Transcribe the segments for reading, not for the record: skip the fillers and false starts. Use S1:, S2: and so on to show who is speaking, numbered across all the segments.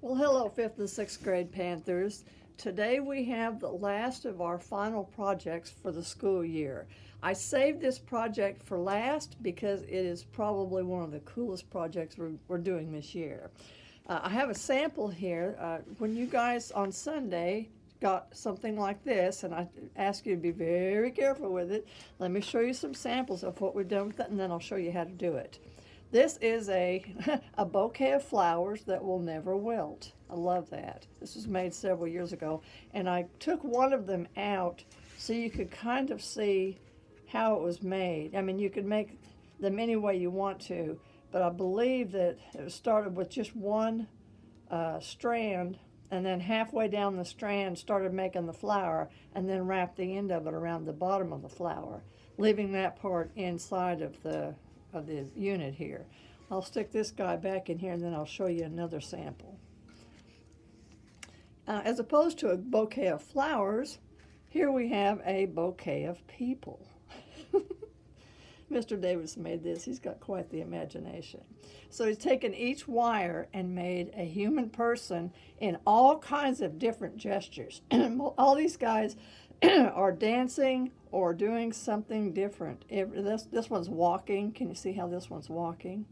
S1: Well, hello, 5th and 6th grade Panthers. Today we have the last of our final projects for the school year. I saved this project for last because it is probably one of the coolest projects we're doing this year. I have a sample here. When you guys on Sunday got something like this, and I ask you to be very careful with it, let me show you some samples of what we've done with it, and then I'll show you how to do it. This is a bouquet of flowers that will never wilt. I love that. This was made several years ago, and I took one of them out so you could kind of see how it was made. I mean, you could make them any way you want to, but I believe that it started with just one strand, and then halfway down the strand started making the flower, and then wrapped the end of it around the bottom of the flower, leaving that part inside of the unit here. I'll stick this guy back in here and then I'll show you another sample. As opposed to a bouquet of flowers, here we have a bouquet of people. Mr. Davis made this. He's got quite the imagination. So he's taken each wire and made a human person in all kinds of different gestures. All these guys are dancing or doing something different. This one's walking. Can you see how this one's walking?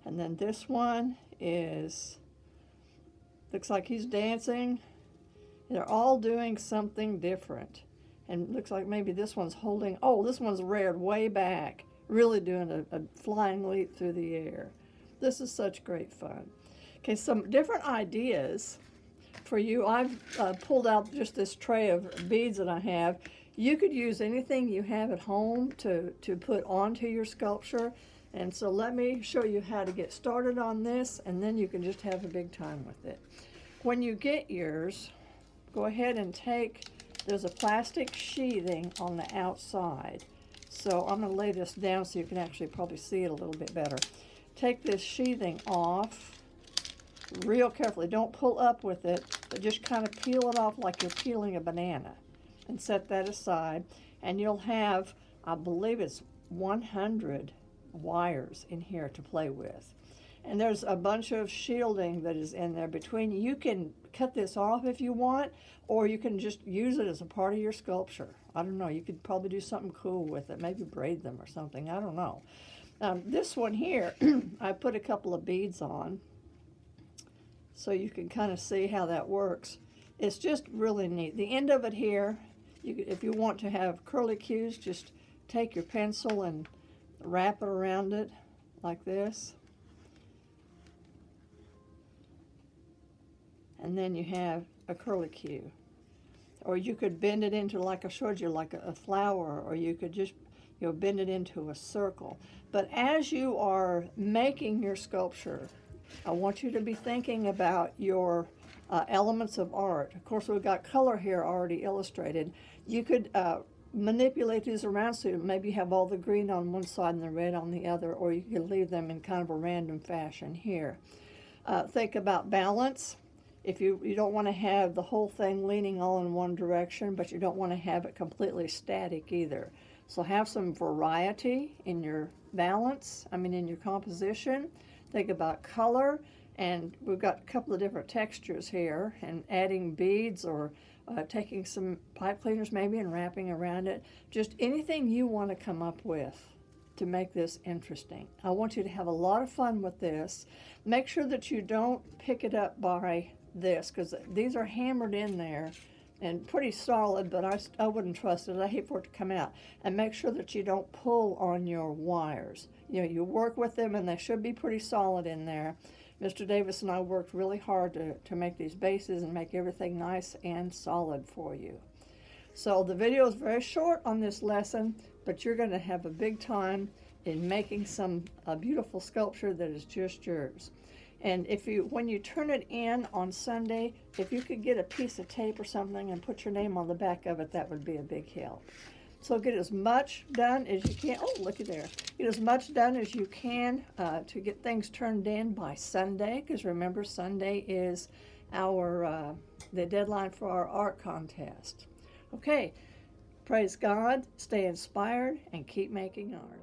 S1: And then this one looks like he's dancing. They're all doing something different. And looks like maybe this one's holding, oh, this one's reared way back, really doing a flying leap through the air. This is such great fun. Okay, some different ideas for you. I've pulled out just this tray of beads that I have. You could use anything you have at home to put onto your sculpture. And so let me show you how to get started on this, and then you can just have a big time with it. When you get yours, go ahead and there's a plastic sheathing on the outside. So I'm going to lay this down so you can actually probably see it a little bit better. Take this sheathing off real carefully. Don't pull up with it, but just kind of peel it off like you're peeling a banana. And set that aside. And you'll have, I believe it's 100 wires in here to play with. And there's a bunch of shielding that is in there between. You can cut this off if you want, or you can just use it as a part of your sculpture. I don't know, you could probably do something cool with it, maybe braid them or something, I don't know. This one here, I put a couple of beads on so you can kind of see how that works. It's just really neat. The end of it here, if you want to have curlicues, just take your pencil and wrap it around it like this. And then you have a curlicue. Or you could bend it into, like I showed you, like a flower, or you could just bend it into a circle. But as you are making your sculpture, I want you to be thinking about your elements of art. Of course, we've got color here already illustrated. You could manipulate these around so maybe you have all the green on one side and the red on the other, or you could leave them in kind of a random fashion here. Think about balance. If you don't want to have the whole thing leaning all in one direction, but you don't want to have it completely static either. So have some variety in your balance, in your composition. Think about color, and we've got a couple of different textures here, and adding beads or taking some pipe cleaners maybe and wrapping around it. Just anything you want to come up with to make this interesting. I want you to have a lot of fun with this. Make sure that you don't pick it up by this, because these are hammered in there and pretty solid, but I wouldn't trust it. I hate for it to come out. And make sure that you don't pull on your wires. You work with them and they should be pretty solid in there. Mr. Davis and I worked really hard to make these bases and make everything nice and solid for you. So the video is very short on this lesson, but you're going to have a big time in making a beautiful sculpture that is just yours. And when you turn it in on Sunday, if you could get a piece of tape or something and put your name on the back of it, that would be a big help. So get as much done as you can. Oh, looky there. Get as much done as you can to get things turned in by Sunday, because remember, Sunday is the deadline for our art contest. Okay, praise God, stay inspired, and keep making art.